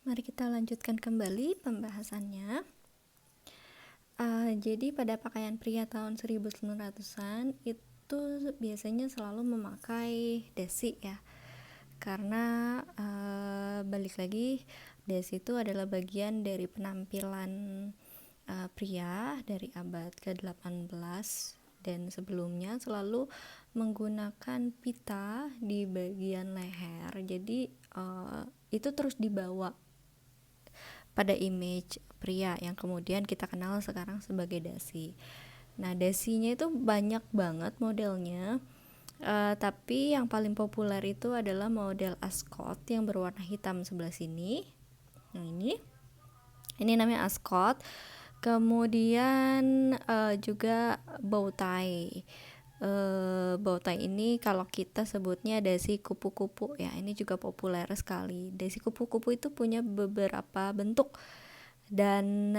Mari kita lanjutkan kembali pembahasannya. Jadi pada pakaian pria tahun 1900-an itu biasanya selalu memakai dasi ya. Karena balik lagi, dasi itu adalah bagian dari penampilan pria dari abad ke-18 dan sebelumnya selalu menggunakan pita di bagian leher. Jadi itu terus dibawa pada image pria yang kemudian kita kenal sekarang sebagai dasi. Nah, dasinya itu banyak banget modelnya. Tapi yang paling populer itu adalah model ascot yang berwarna hitam sebelah sini. Nah, ini namanya ascot. Kemudian juga bow tie. Bow tie ini kalau kita sebutnya dasi kupu-kupu ya, ini juga populer sekali. Dasi kupu-kupu itu punya beberapa bentuk dan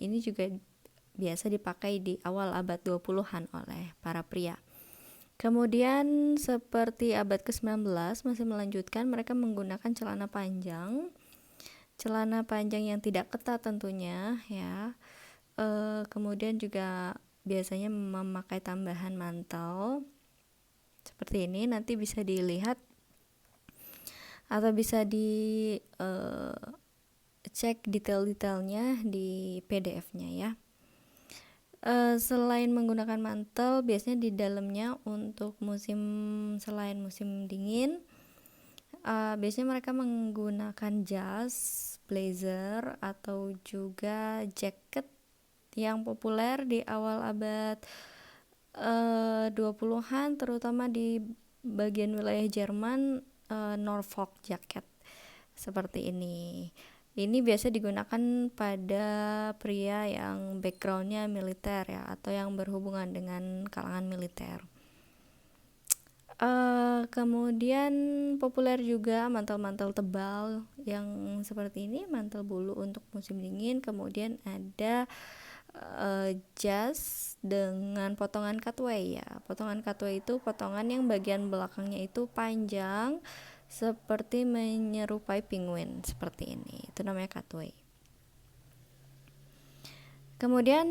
ini juga biasa dipakai di awal abad 20-an oleh para pria. Kemudian seperti abad ke-19 masih melanjutkan, mereka menggunakan celana panjang yang tidak ketat tentunya ya. Kemudian juga biasanya memakai tambahan mantel seperti ini, nanti bisa dilihat atau bisa di cek detail-detailnya di PDF-nya ya. Selain menggunakan mantel, biasanya di dalamnya untuk selain musim dingin, biasanya mereka menggunakan jas, blazer atau juga jaket yang populer di awal abad 20-an, terutama di bagian wilayah Jerman, Norfolk jacket seperti ini. Ini biasa digunakan pada pria yang backgroundnya militer ya, atau yang berhubungan dengan kalangan militer. Kemudian populer juga mantel-mantel tebal yang seperti ini, mantel bulu untuk musim dingin. Kemudian ada jas dengan potongan cutaway ya. Potongan cutaway itu potongan yang bagian belakangnya itu panjang seperti menyerupai penguin seperti ini. Itu namanya cutaway. Kemudian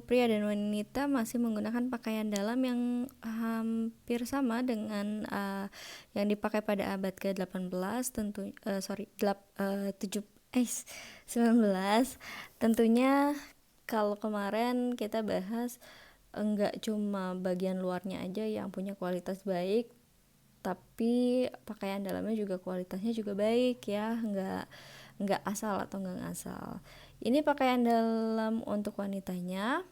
pria dan wanita masih menggunakan pakaian dalam yang hampir sama dengan yang dipakai pada abad ke-18 19. Tentunya kalau kemarin kita bahas enggak cuma bagian luarnya aja yang punya kualitas baik, tapi pakaian dalamnya juga kualitasnya juga baik ya, enggak asal atau enggak ngasal. Ini pakaian dalam untuk wanitanya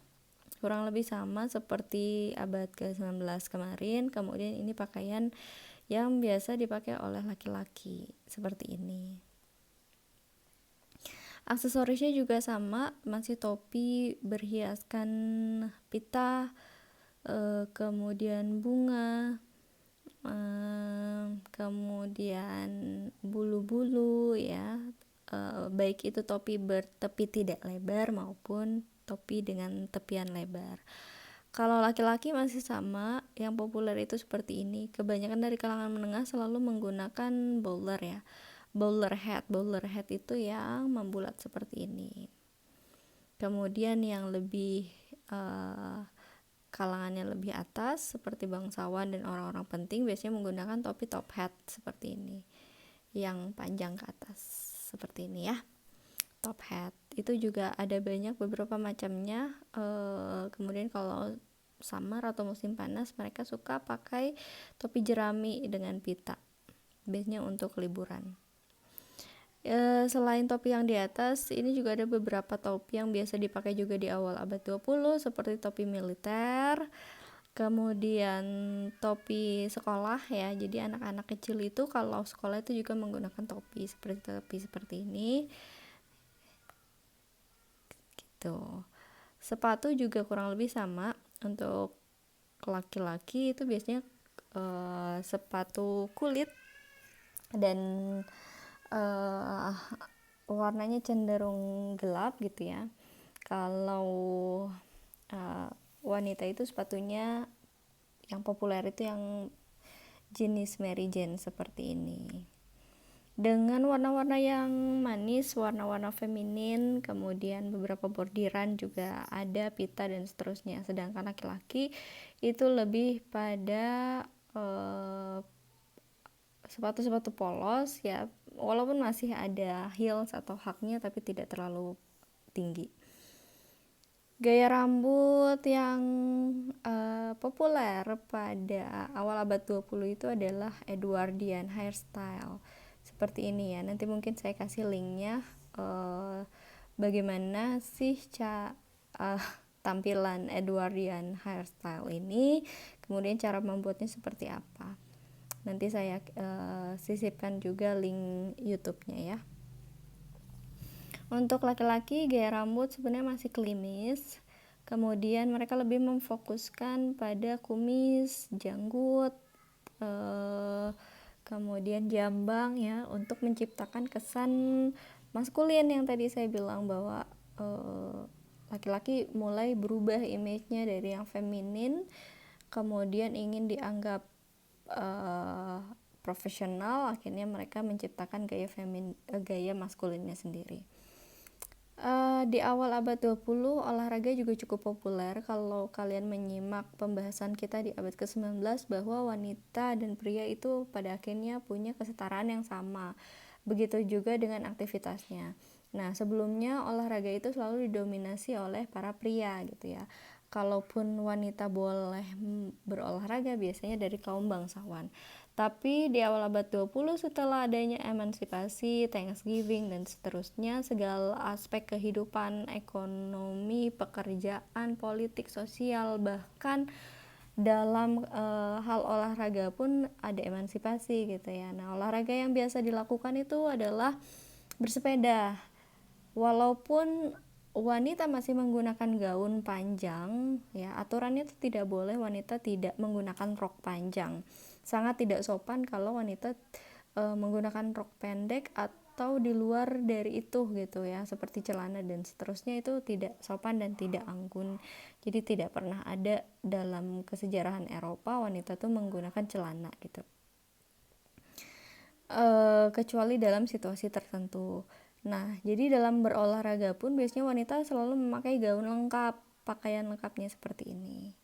kurang lebih sama seperti abad ke-19 kemarin. Kemudian ini pakaian yang biasa dipakai oleh laki-laki seperti ini. Aksesorisnya juga sama, masih topi berhiaskan pita, kemudian bunga, kemudian bulu-bulu ya, baik itu topi bertepi tidak lebar maupun topi dengan tepian lebar. Kalau laki-laki masih sama, yang populer itu seperti ini. Kebanyakan dari kalangan menengah selalu menggunakan bowler ya. Bowler hat itu yang membulat seperti ini. Kemudian yang lebih kalangannya lebih atas seperti bangsawan dan orang-orang penting biasanya menggunakan topi top hat seperti ini, yang panjang ke atas seperti ini ya. Top hat itu juga ada beberapa macamnya. Kemudian kalau summer atau musim panas mereka suka pakai topi jerami dengan pita, biasanya untuk liburan. Selain topi yang di atas, ini juga ada beberapa topi yang biasa dipakai juga di awal abad 20 seperti topi militer, kemudian topi sekolah ya. Jadi anak-anak kecil itu kalau sekolah itu juga menggunakan topi seperti ini. Gitu. Sepatu juga kurang lebih sama. Untuk laki-laki itu biasanya sepatu kulit dan warnanya cenderung gelap gitu ya. Kalau wanita itu sepatunya yang populer itu yang jenis Mary Jane seperti ini. dengan warna-warna yang manis, warna-warna feminin, kemudian beberapa bordiran juga ada, pita dan seterusnya. Sedangkan laki-laki itu lebih pada sepatu-sepatu polos ya, walaupun masih ada heels atau haknya tapi tidak terlalu tinggi. Gaya rambut yang populer pada awal abad 20 itu adalah Edwardian hairstyle. Seperti ini ya. Nanti mungkin saya kasih linknya bagaimana sih tampilan Edwardian hairstyle ini, kemudian cara membuatnya seperti apa. Nanti saya sisipkan juga link YouTube-nya ya. Untuk laki-laki gaya rambut sebenarnya masih klimis, kemudian mereka lebih memfokuskan pada kumis, janggut, kemudian jambang ya, untuk menciptakan kesan maskulin yang tadi saya bilang bahwa laki-laki mulai berubah image-nya dari yang feminin, kemudian ingin dianggap profesional, akhirnya mereka menciptakan gaya maskulinnya sendiri. Di awal abad 20 olahraga juga cukup populer. Kalau kalian menyimak pembahasan kita di abad ke-19 bahwa wanita dan pria itu pada akhirnya punya kesetaraan yang sama. Begitu juga dengan aktivitasnya. Nah, sebelumnya olahraga itu selalu didominasi oleh para pria gitu ya. Kalaupun wanita boleh berolahraga biasanya dari kaum bangsawan. Tapi di awal abad 20 setelah adanya emansipasi, Thanksgiving dan seterusnya, segala aspek kehidupan, ekonomi, pekerjaan, politik, sosial, bahkan dalam hal olahraga pun ada emansipasi gitu ya. Nah, olahraga yang biasa dilakukan itu adalah bersepeda. Walaupun wanita masih menggunakan gaun panjang ya, aturannya itu tidak boleh wanita tidak menggunakan rok panjang. Sangat tidak sopan kalau wanita menggunakan rok pendek atau di luar dari itu gitu ya, seperti celana dan seterusnya, itu tidak sopan dan tidak anggun. Jadi tidak pernah ada dalam kesejarahan Eropa wanita tuh menggunakan celana gitu, kecuali dalam situasi tertentu. Nah, jadi dalam berolahraga pun biasanya wanita selalu memakai gaun lengkap, pakaian lengkapnya seperti ini.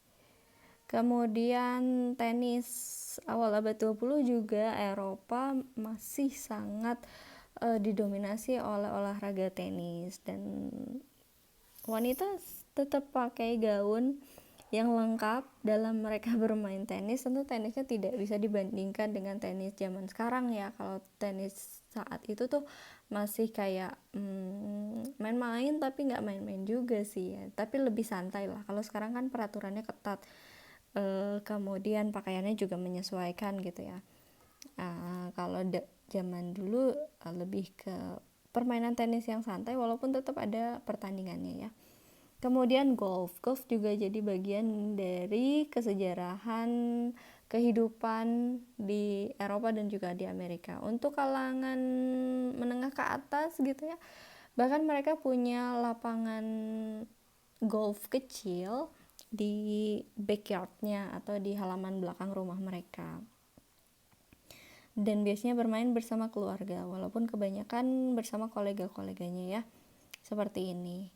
Kemudian tenis, awal abad 20 juga Eropa masih sangat didominasi oleh olahraga tenis, dan wanita tetap pakai gaun yang lengkap dalam mereka bermain tenis. Tentu tenisnya tidak bisa dibandingkan dengan tenis zaman sekarang ya. Kalau tenis saat itu tuh masih kayak main-main tapi nggak main-main juga sih ya, tapi lebih santai lah. Kalau sekarang kan peraturannya ketat, kemudian pakaiannya juga menyesuaikan gitu ya. Kalau zaman dulu lebih ke permainan tenis yang santai walaupun tetap ada pertandingannya ya. Kemudian golf juga jadi bagian dari kesejarahan kehidupan di Eropa dan juga di Amerika. Untuk kalangan menengah ke atas gitu ya, bahkan mereka punya lapangan golf kecil di backyardnya atau di halaman belakang rumah mereka, dan biasanya bermain bersama keluarga, walaupun kebanyakan bersama kolega-koleganya ya, seperti ini.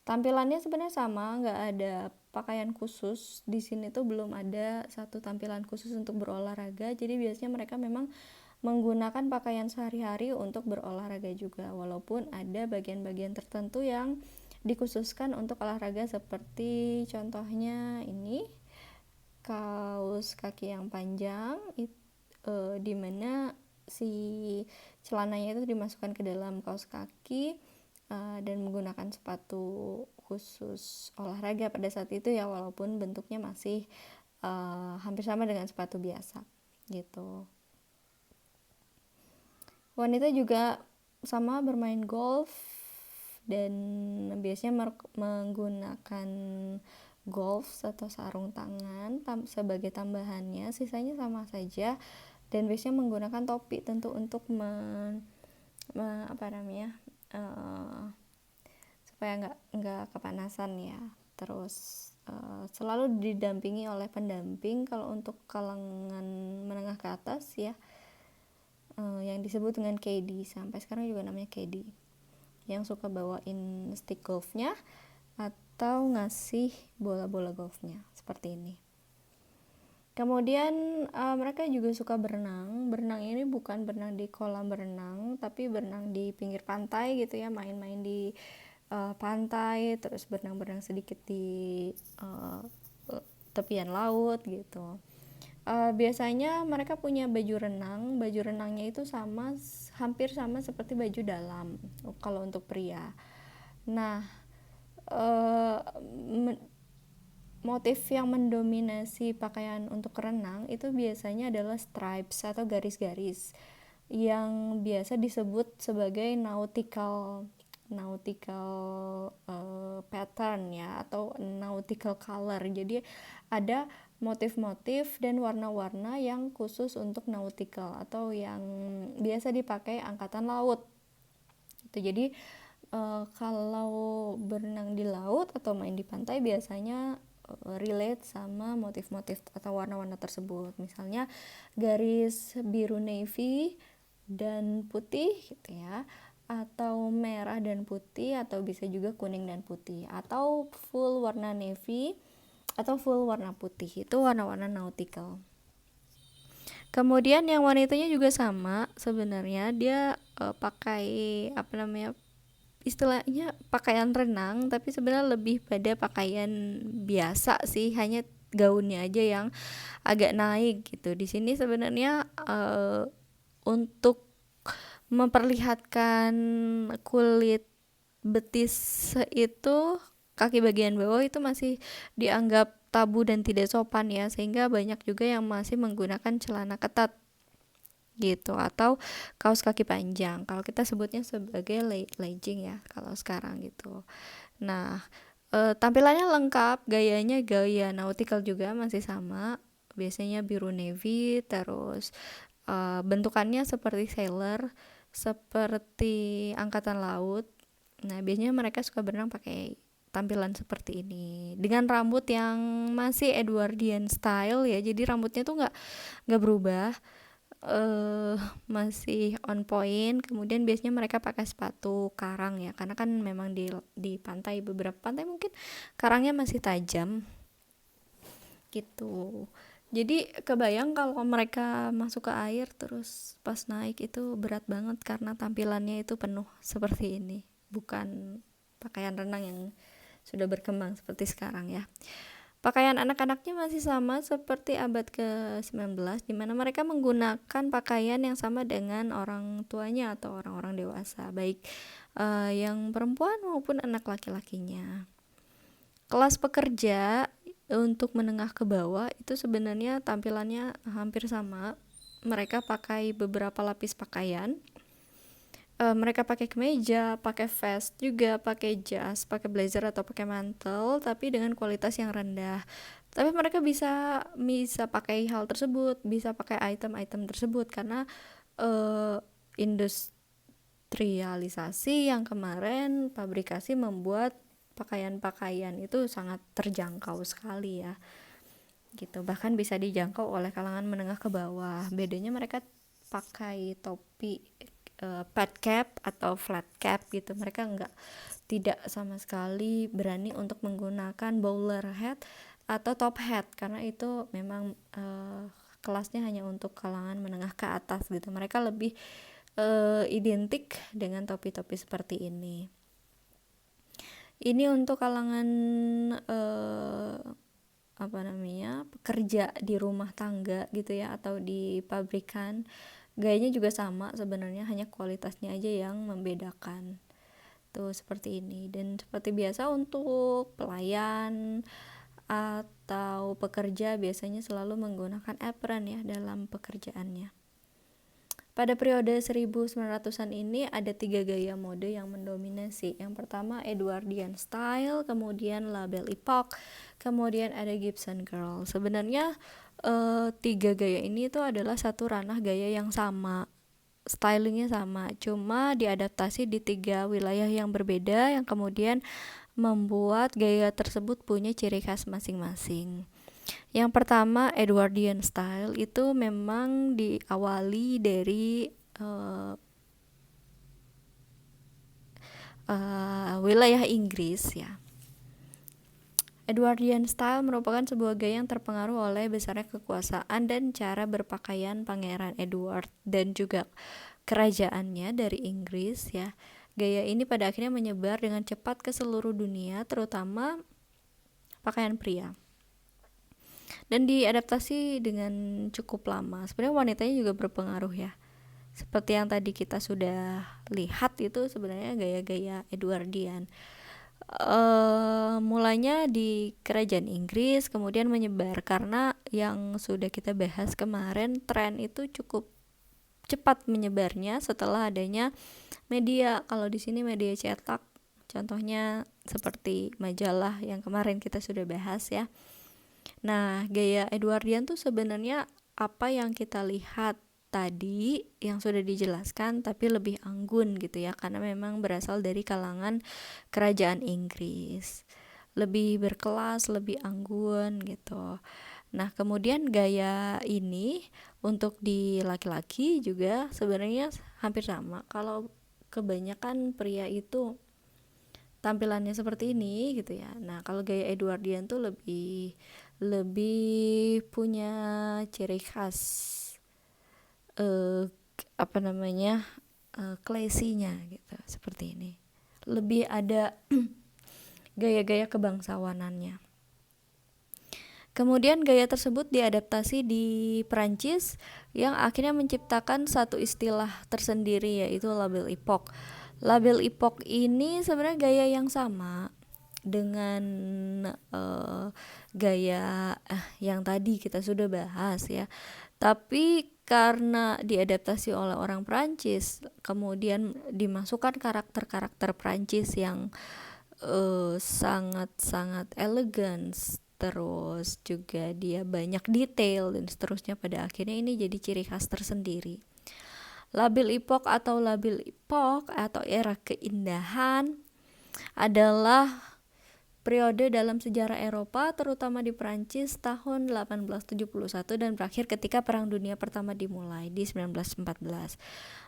Tampilannya sebenarnya sama, nggak ada pakaian khusus. Di sini tuh belum ada satu tampilan khusus untuk berolahraga, jadi biasanya mereka memang menggunakan pakaian sehari-hari untuk berolahraga juga, walaupun ada bagian-bagian tertentu yang dikhususkan untuk olahraga, seperti contohnya ini kaos kaki yang panjang, dimana si celananya itu dimasukkan ke dalam kaos kaki dan menggunakan sepatu khusus olahraga pada saat itu ya, walaupun bentuknya masih hampir sama dengan sepatu biasa gitu. Wanita juga sama bermain golf, dan biasanya menggunakan golf atau sarung tangan sebagai tambahannya, sisanya sama saja, dan biasanya menggunakan topi tentu untuk supaya nggak kepanasan ya. Terus selalu didampingi oleh pendamping kalau untuk kalangan menengah ke atas ya. yang disebut dengan KD, sampai sekarang juga namanya KD, yang suka bawain stick golfnya atau ngasih bola-bola golfnya seperti ini. Kemudian mereka juga suka berenang. Berenang ini bukan berenang di kolam berenang, tapi berenang di pinggir pantai gitu ya, main-main di pantai, terus berenang-berenang sedikit di tepian laut gitu. Biasanya mereka punya baju renang. Baju renangnya itu hampir sama seperti baju dalam kalau untuk pria. Nah, motif yang mendominasi pakaian untuk renang itu biasanya adalah stripes atau garis-garis yang biasa disebut sebagai nautical pattern ya, atau nautical color. Jadi ada motif-motif dan warna-warna yang khusus untuk nautical atau yang biasa dipakai angkatan laut. Jadi kalau berenang di laut atau main di pantai biasanya relate sama motif-motif atau warna-warna tersebut. Misalnya garis biru navy dan putih gitu ya, atau merah dan putih, atau bisa juga kuning dan putih, atau full warna navy atau full warna putih. Itu warna-warna nautical. Kemudian yang wanitanya juga sama sebenarnya, dia pakai istilahnya pakaian renang, tapi sebenarnya lebih pada pakaian biasa sih, hanya gaunnya aja yang agak naik gitu. Di sini sebenarnya untuk memperlihatkan kulit betis itu, kaki bagian bawah itu masih dianggap tabu dan tidak sopan ya, sehingga banyak juga yang masih menggunakan celana ketat gitu, atau kaos kaki panjang, kalau kita sebutnya sebagai legging ya kalau sekarang gitu. Nah, tampilannya lengkap, gayanya gaya nautical juga masih sama, biasanya biru navy, terus bentukannya seperti sailor, seperti angkatan laut. Nah, biasanya mereka suka berenang pakai tampilan seperti ini dengan rambut yang masih Edwardian style ya, jadi rambutnya tuh nggak berubah, masih on point. Kemudian biasanya mereka pakai sepatu karang ya, karena kan memang di pantai, beberapa pantai mungkin karangnya masih tajam gitu. Jadi kebayang kalau mereka masuk ke air terus pas naik itu berat banget, karena tampilannya itu penuh seperti ini, bukan pakaian renang yang sudah berkembang seperti sekarang ya. Pakaian anak-anaknya masih sama seperti abad ke-19, di mana mereka menggunakan pakaian yang sama dengan orang tuanya atau orang-orang dewasa, baik yang perempuan maupun anak laki-lakinya. Kelas pekerja untuk menengah ke bawah itu sebenarnya tampilannya hampir sama. Mereka pakai beberapa lapis pakaian. Mereka pakai kemeja, pakai vest juga, pakai jas, pakai blazer atau pakai mantel, tapi dengan kualitas yang rendah. Tapi mereka bisa pakai hal tersebut, bisa pakai item-item tersebut karena industrialisasi yang kemarin, pabrikasi membuat pakaian-pakaian itu sangat terjangkau sekali ya. Gitu, bahkan bisa dijangkau oleh kalangan menengah ke bawah. Bedanya mereka pakai topi pad cap atau flat cap gitu. Mereka tidak sama sekali berani untuk menggunakan bowler hat atau top hat, karena itu memang kelasnya hanya untuk kalangan menengah ke atas gitu. Mereka lebih identik dengan topi-topi seperti ini. Ini untuk kalangan pekerja di rumah tangga gitu ya, atau di pabrikan. Gayanya juga sama sebenarnya, hanya kualitasnya aja yang membedakan. Tuh seperti ini. Dan seperti biasa untuk pelayan atau pekerja biasanya selalu menggunakan apron ya dalam pekerjaannya. Pada periode 1900-an ini ada 3 gaya mode yang mendominasi. Yang pertama Edwardian style, kemudian label epoch, kemudian ada Gibson girl. Sebenarnya 3 gaya ini tuh adalah satu ranah gaya yang sama, stylingnya sama, cuma diadaptasi di 3 wilayah yang berbeda, yang kemudian membuat gaya tersebut punya ciri khas masing-masing. Yang pertama Edwardian style itu memang diawali dari wilayah Inggris ya. Edwardian style merupakan sebuah gaya yang terpengaruh oleh besarnya kekuasaan dan cara berpakaian Pangeran Edward dan juga kerajaannya dari Inggris ya. Gaya ini pada akhirnya menyebar dengan cepat ke seluruh dunia, terutama pakaian pria. Dan diadaptasi dengan cukup lama. Sebenarnya wanitanya juga berpengaruh ya. Seperti yang tadi kita sudah lihat, itu sebenarnya gaya-gaya Edwardian. Mulanya di kerajaan Inggris, kemudian menyebar karena yang sudah kita bahas kemarin, tren itu cukup cepat menyebarnya setelah adanya media. Kalau di sini media cetak, contohnya seperti majalah yang kemarin kita sudah bahas ya. Nah, gaya Edwardian tuh sebenarnya apa yang kita lihat tadi yang sudah dijelaskan, tapi lebih anggun gitu ya, karena memang berasal dari kalangan kerajaan Inggris, lebih berkelas, lebih anggun gitu. Nah, kemudian gaya ini untuk di laki-laki juga sebenarnya hampir sama. Kalau kebanyakan pria itu tampilannya seperti ini gitu ya. Nah, kalau gaya Edwardian tuh lebih lebih punya ciri khas apa namanya, classy-nya gitu, seperti ini. Lebih ada gaya-gaya kebangsawanannya. Kemudian gaya tersebut diadaptasi di Prancis yang akhirnya menciptakan satu istilah tersendiri, yaitu label epoch. Label epoch ini sebenarnya gaya yang sama dengan gaya yang tadi kita sudah bahas ya. Tapi karena diadaptasi oleh orang Prancis, kemudian dimasukkan karakter-karakter Prancis yang sangat-sangat elegan, terus juga dia banyak detail dan seterusnya, pada akhirnya ini jadi ciri khas tersendiri. Label epoch atau label epoch atau era keindahan adalah periode dalam sejarah Eropa, terutama di Prancis tahun 1871 dan berakhir ketika Perang Dunia Pertama dimulai di 1914.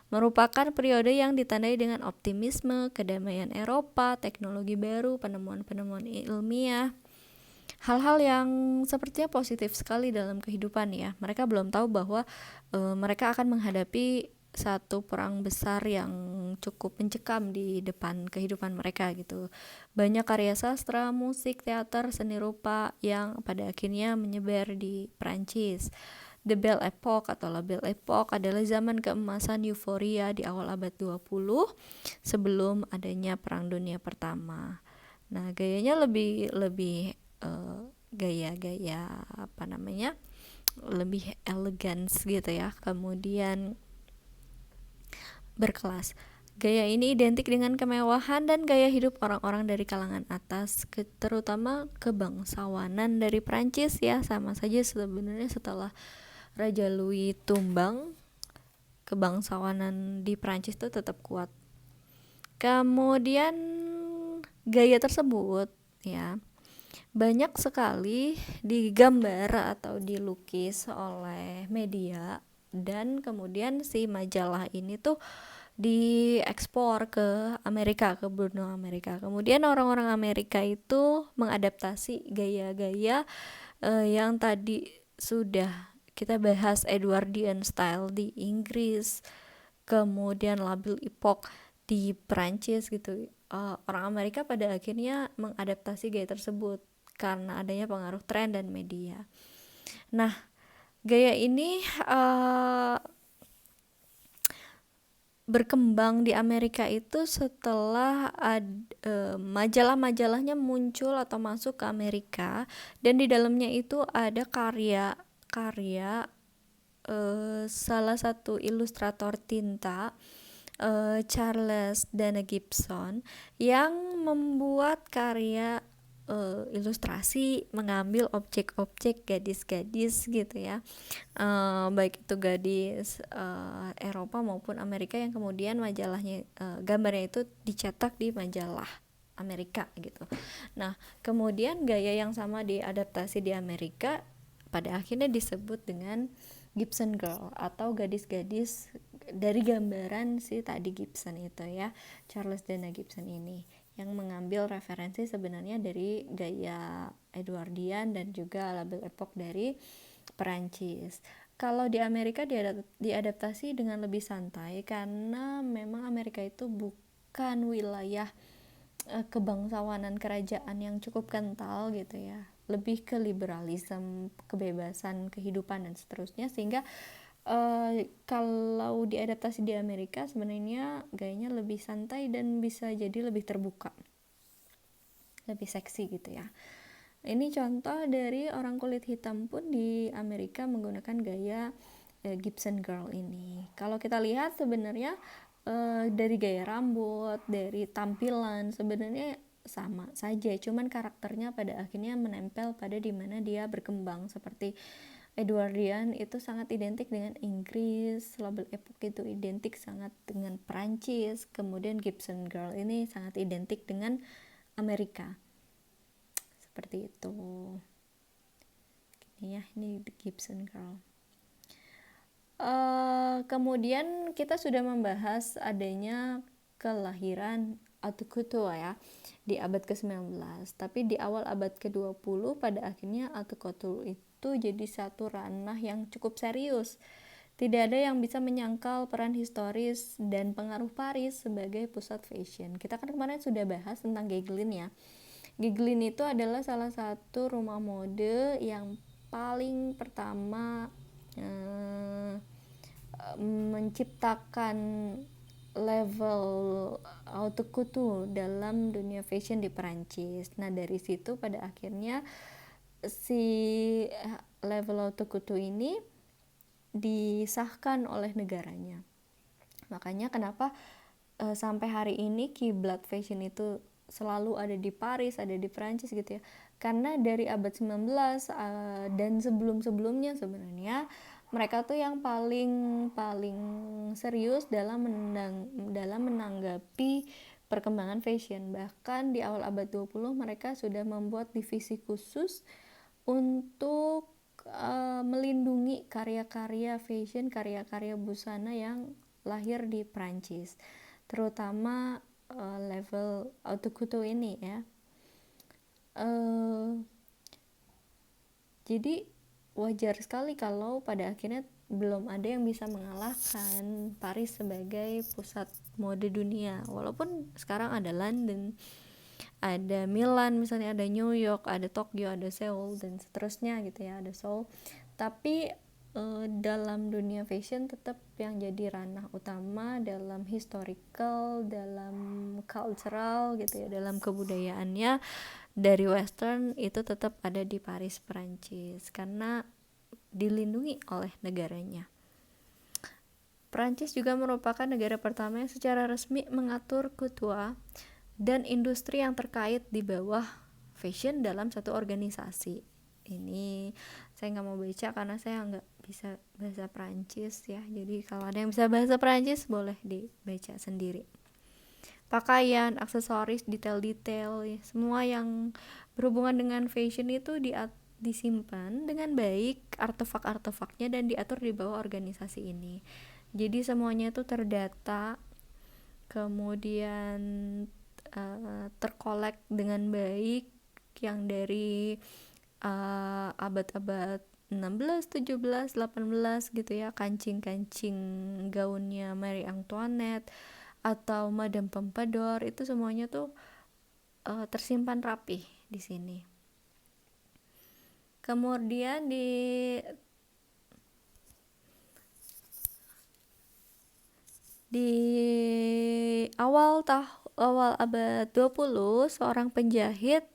Merupakan periode yang ditandai dengan optimisme, kedamaian Eropa, teknologi baru, penemuan-penemuan ilmiah, hal-hal yang sepertinya positif sekali dalam kehidupan ya. Mereka belum tahu bahwa mereka akan menghadapi satu perang besar yang cukup mencekam di depan kehidupan mereka gitu. Banyak karya sastra, musik, teater, seni rupa yang pada akhirnya menyebar di Prancis. The Belle Epoque atau La Belle Epoque adalah zaman keemasan euforia di awal abad 20 sebelum adanya Perang Dunia Pertama. Nah, gayanya lebih gaya-gaya apa namanya? Lebih elegan gitu ya. Kemudian berkelas. Gaya ini identik dengan kemewahan dan gaya hidup orang-orang dari kalangan atas, terutama kebangsawanan dari Prancis ya. Sama saja sebenarnya setelah Raja Louis tumbang, kebangsawanan di Prancis itu tetap kuat. Kemudian gaya tersebut ya banyak sekali digambar atau dilukis oleh media, dan kemudian si majalah ini tuh diekspor ke Amerika, ke benua Amerika. Kemudian orang-orang Amerika itu mengadaptasi gaya-gaya yang tadi sudah kita bahas, Edwardian style di Inggris, kemudian label epoch di Prancis gitu. Orang Amerika pada akhirnya mengadaptasi gaya tersebut karena adanya pengaruh tren dan media. Nah, gaya ini berkembang di Amerika itu setelah majalah-majalahnya muncul atau masuk ke Amerika, dan di dalamnya itu ada karya salah satu ilustrator tinta, Charles Dana Gibson, yang membuat karya ilustrasi mengambil objek-objek gadis-gadis gitu ya, baik itu gadis Eropa maupun Amerika, yang kemudian majalahnya gambarnya itu dicetak di majalah Amerika gitu. Nah, kemudian gaya yang sama diadaptasi di Amerika, pada akhirnya disebut dengan Gibson Girl atau gadis-gadis dari gambaran si tadi Gibson itu ya, Charles Dana Gibson ini yang mengambil referensi sebenarnya dari gaya Edwardian dan juga label epoch dari Perancis. Kalau di Amerika diadaptasi dengan lebih santai karena memang Amerika itu bukan wilayah kebangsawanan kerajaan yang cukup kental gitu ya, lebih ke liberalisme, kebebasan kehidupan dan seterusnya, sehingga kalau diadaptasi di Amerika sebenarnya gayanya lebih santai dan bisa jadi lebih terbuka, lebih seksi gitu ya. Ini contoh dari orang kulit hitam pun di Amerika menggunakan gaya Gibson Girl ini. Kalau kita lihat sebenarnya dari gaya rambut, dari tampilan sebenarnya sama saja, cuman karakternya pada akhirnya menempel pada dimana dia berkembang. Seperti Edwardian itu sangat identik dengan Inggris, label epoch itu identik sangat dengan Perancis, kemudian Gibson Girl ini sangat identik dengan Amerika. Seperti itu. Ini ya, ini The Gibson Girl. Kemudian kita sudah membahas adanya kelahiran haute couture ya di abad ke-19, tapi di awal abad ke-20 pada akhirnya haute couture itu jadi satu ranah yang cukup serius. Tidak ada yang bisa menyangkal peran historis dan pengaruh Paris sebagai pusat fashion. Kita kan kemarin sudah bahas tentang Guerlain ya. Guerlain itu adalah salah satu rumah mode yang paling pertama menciptakan level haute couture dalam dunia fashion di Perancis. Nah dari situ pada akhirnya si level haute couture ini disahkan oleh negaranya. Makanya kenapa sampai hari ini kiblat fashion itu selalu ada di Paris, ada di Perancis gitu ya. Karena dari abad 19 dan sebelum-sebelumnya sebenarnya mereka tuh yang paling serius dalam menanggapi perkembangan fashion. Bahkan di awal abad 20 mereka sudah membuat divisi khusus untuk melindungi karya-karya fashion, karya-karya busana yang lahir di Prancis, terutama level haute couture ini ya. Jadi wajar sekali kalau pada akhirnya belum ada yang bisa mengalahkan Paris sebagai pusat mode dunia. Walaupun sekarang ada London, ada Milan, misalnya ada New York, ada Tokyo, ada Seoul dan seterusnya gitu ya, ada Seoul. Tapi dalam dunia fashion tetap yang jadi ranah utama dalam historical, dalam cultural gitu ya, dalam kebudayaannya dari western itu tetap ada di Paris, Perancis, karena dilindungi oleh negaranya. Perancis juga merupakan negara pertama yang secara resmi mengatur couture dan industri yang terkait di bawah fashion dalam satu organisasi. Ini saya nggak mau baca karena saya nggak bisa bahasa Perancis ya, jadi kalau ada yang bisa bahasa Perancis boleh dibaca sendiri. Pakaian, aksesoris, detail-detail ya, semua yang berhubungan dengan fashion itu disimpan dengan baik artefak-artefaknya dan diatur di bawah organisasi ini. Jadi semuanya itu terdata, kemudian terkolek dengan baik, yang dari abad-abad 16, 17, 18 gitu ya, kancing-kancing gaunnya Marie Antoinette atau Madame Pompadour, itu semuanya tuh tersimpan rapi di sini. Kemudian di awal abad 20 seorang penjahit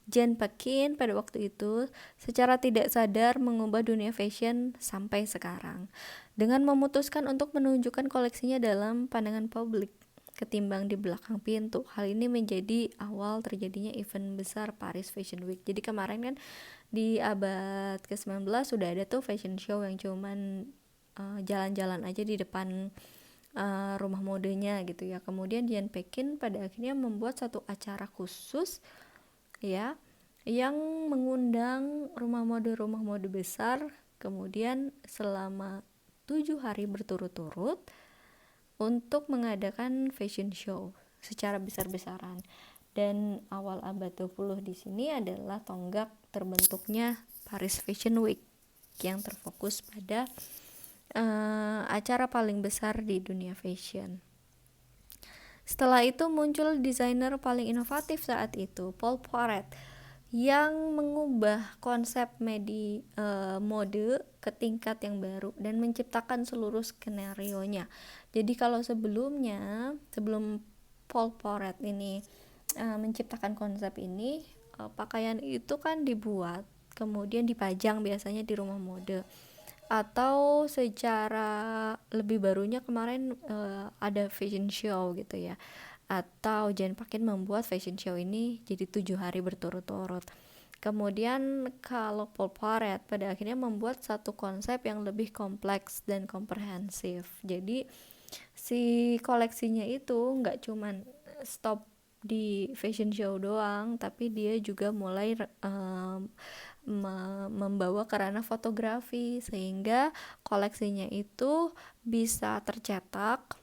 Jean Paquin pada waktu itu secara tidak sadar mengubah dunia fashion sampai sekarang dengan memutuskan untuk menunjukkan koleksinya dalam pandangan publik ketimbang di belakang pintu. Hal ini menjadi awal terjadinya event besar Paris Fashion Week. Jadi kemarin kan di abad ke-19 sudah ada tuh fashion show yang cuman jalan-jalan aja di depan rumah modenya gitu ya. Kemudian Jean Paquin pada akhirnya membuat satu acara khusus ya, yang mengundang rumah mode besar. Kemudian selama 7 hari berturut-turut untuk mengadakan fashion show secara besar-besaran. Dan awal abad 20 di sini adalah tonggak terbentuknya Paris Fashion Week yang terfokus pada acara paling besar di dunia fashion. Setelah itu muncul desainer paling inovatif saat itu, Paul Poiret, yang mengubah konsep mode ke tingkat yang baru dan menciptakan seluruh skenario-nya. Jadi kalau sebelum Paul Poiret ini menciptakan konsep ini, pakaian itu kan dibuat kemudian dipajang biasanya di rumah mode, atau secara lebih barunya kemarin ada fashion show gitu ya, atau Jane Paquin membuat fashion show ini jadi 7 hari berturut-turut. Kemudian kalau Paul Poiret pada akhirnya membuat satu konsep yang lebih kompleks dan komprehensif. Jadi si koleksinya itu nggak cuman stop di fashion show doang, tapi dia juga mulai membawa ke ranah fotografi, sehingga koleksinya itu bisa tercetak,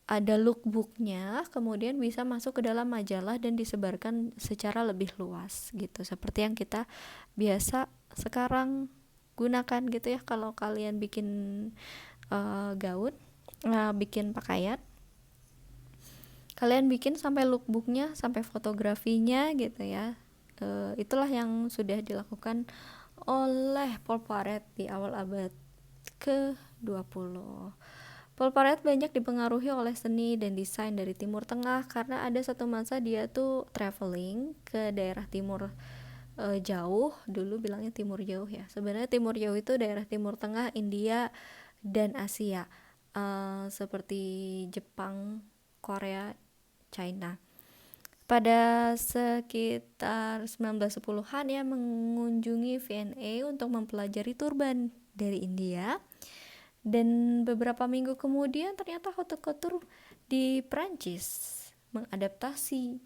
ada lookbooknya, kemudian bisa masuk ke dalam majalah dan disebarkan secara lebih luas gitu, seperti yang kita biasa sekarang gunakan gitu ya. Kalau kalian bikin gaun, bikin pakaian, kalian bikin sampai lookbooknya, sampai fotografinya gitu ya. Itulah yang sudah dilakukan oleh Paul Poiret di awal abad ke-20. Paul Poiret banyak dipengaruhi oleh seni dan desain dari Timur Tengah, karena ada satu masa dia tuh traveling ke daerah timur jauh, dulu bilangnya timur jauh ya, sebenarnya timur jauh itu daerah Timur Tengah, India, dan Asia, seperti Jepang, Korea, China. Pada sekitar 1910-an ya, mengunjungi V&A untuk mempelajari turban dari India, dan beberapa minggu kemudian ternyata haute couture di Prancis mengadaptasi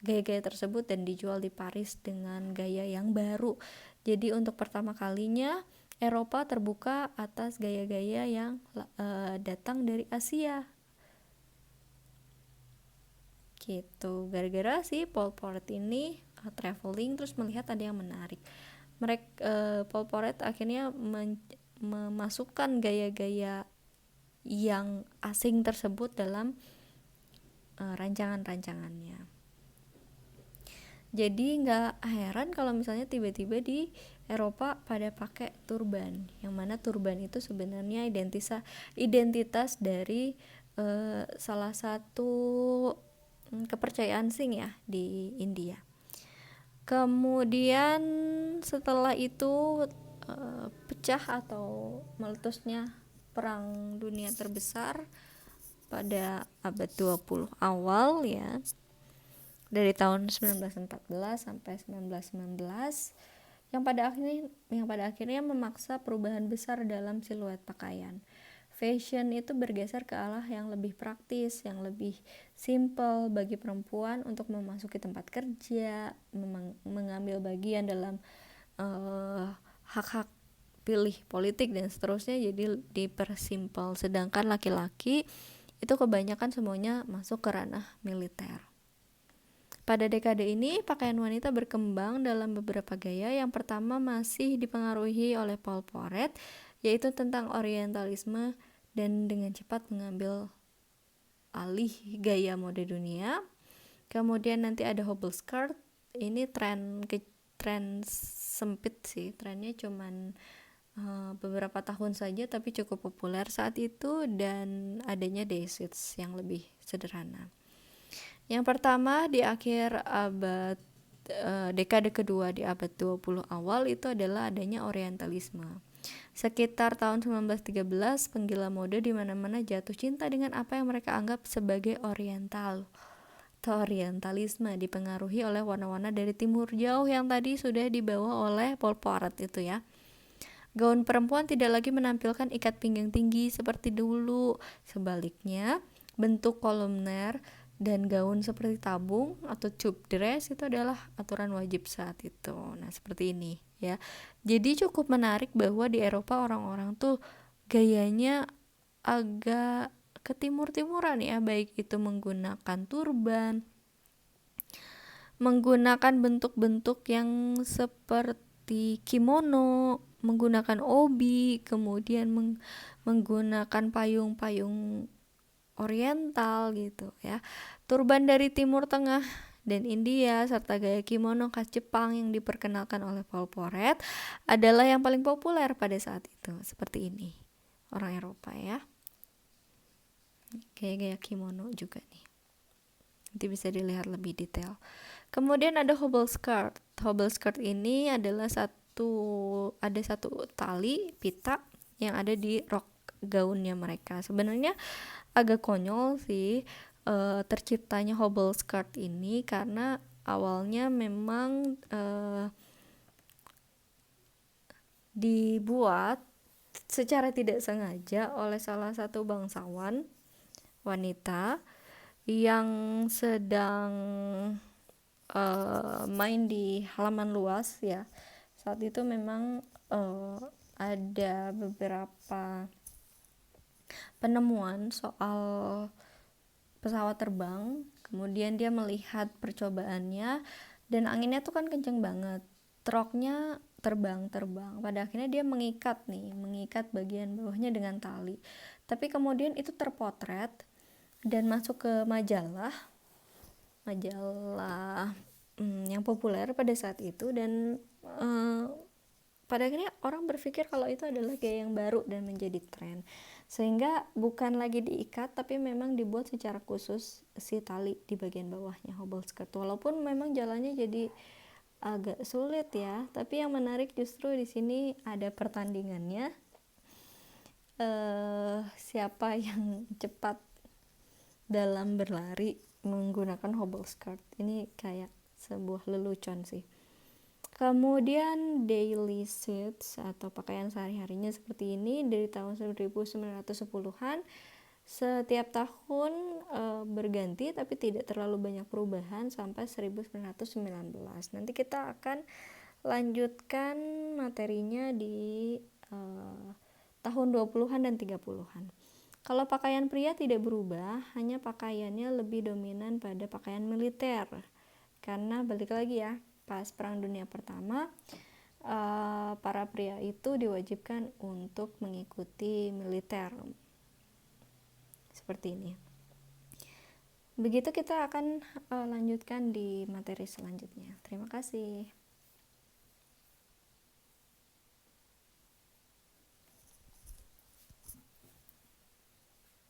gaya-gaya tersebut dan dijual di Paris dengan gaya yang baru. Jadi untuk pertama kalinya Eropa terbuka atas gaya-gaya yang datang dari Asia gitu. Gara-gara si Paul Poiret ini traveling terus melihat ada yang menarik. Paul Poiret akhirnya memasukkan gaya-gaya yang asing tersebut dalam rancangan-rancangannya. Jadi nggak heran kalau misalnya tiba-tiba di Eropa pada pakai turban, yang mana turban itu sebenarnya identitas dari salah satu kepercayaan Sing ya di India. Kemudian setelah itu pecah atau meletusnya Perang Dunia Terbesar pada abad 20 awal ya, dari tahun 1914 sampai 1919, yang pada akhirnya memaksa perubahan besar dalam siluet pakaian. Fashion itu bergeser ke arah yang lebih praktis, yang lebih simple bagi perempuan untuk memasuki tempat kerja, mengambil bagian dalam hak-hak pilih politik dan seterusnya, jadi dipersimpel. Sedangkan laki-laki itu kebanyakan semuanya masuk ke ranah militer. Pada dekade ini, pakaian wanita berkembang dalam beberapa gaya. Yang pertama masih dipengaruhi oleh Paul Poiret, yaitu tentang orientalisme, dan dengan cepat mengambil alih gaya mode dunia. Kemudian nanti ada hobble skirt. Ini tren sempit sih, trennya cuman beberapa tahun saja tapi cukup populer saat itu, dan adanya day suits yang lebih sederhana. Yang pertama di akhir dekade kedua di abad 20 awal itu adalah adanya orientalisme. Sekitar tahun 1913, penggila mode di mana-mana jatuh cinta dengan apa yang mereka anggap sebagai oriental. Orientalisme dipengaruhi oleh warna-warna dari timur jauh yang tadi sudah dibawa oleh Paul Poiret itu ya. Gaun perempuan tidak lagi menampilkan ikat pinggang tinggi seperti dulu. Sebaliknya, bentuk kolumner dan gaun seperti tabung atau tube dress itu adalah aturan wajib saat itu. Nah, seperti ini ya. Jadi cukup menarik bahwa di Eropa orang-orang tuh gayanya agak ke timur-timuran ya, baik itu menggunakan turban, menggunakan bentuk-bentuk yang seperti kimono, menggunakan obi, kemudian menggunakan payung-payung oriental gitu ya. Turban dari Timur Tengah dan India serta gaya kimono khas Jepang yang diperkenalkan oleh Paul Poret adalah yang paling populer pada saat itu. Seperti ini. Orang Eropa ya. Gaya-gaya kimono juga nih. Nanti bisa dilihat lebih detail. Kemudian ada hobble skirt. Hobble skirt ini adalah ada satu tali pita yang ada di rok gaunnya mereka. Sebenarnya agak konyol sih terciptanya hobble skirt ini, karena awalnya memang dibuat secara tidak sengaja oleh salah satu bangsawan wanita yang sedang main di halaman luas ya. Saat itu memang ada beberapa penemuan soal pesawat terbang, kemudian dia melihat percobaannya dan anginnya tuh kan kenceng banget, truknya terbang pada akhirnya dia mengikat bagian bawahnya dengan tali, tapi kemudian itu terpotret dan masuk ke majalah yang populer pada saat itu, dan pada akhirnya orang berpikir kalau itu adalah gaya yang baru dan menjadi tren, sehingga bukan lagi diikat tapi memang dibuat secara khusus si tali di bagian bawahnya hobble skirt. Walaupun memang jalannya jadi agak sulit ya, tapi yang menarik justru di sini ada pertandingannya, siapa yang cepat dalam berlari menggunakan hobble skirt. Ini kayak sebuah lelucon sih. Kemudian daily suits atau pakaian sehari-harinya seperti ini dari tahun 1910-an. Setiap tahun berganti tapi tidak terlalu banyak perubahan sampai 1919. Nanti kita akan lanjutkan materinya di tahun 20-an dan 30-an. Kalau pakaian pria tidak berubah, hanya pakaiannya lebih dominan pada pakaian militer. Karena balik lagi ya, pas Perang Dunia Pertama, para pria itu diwajibkan untuk mengikuti militer. Seperti ini. Begitu kita akan lanjutkan di materi selanjutnya. Terima kasih.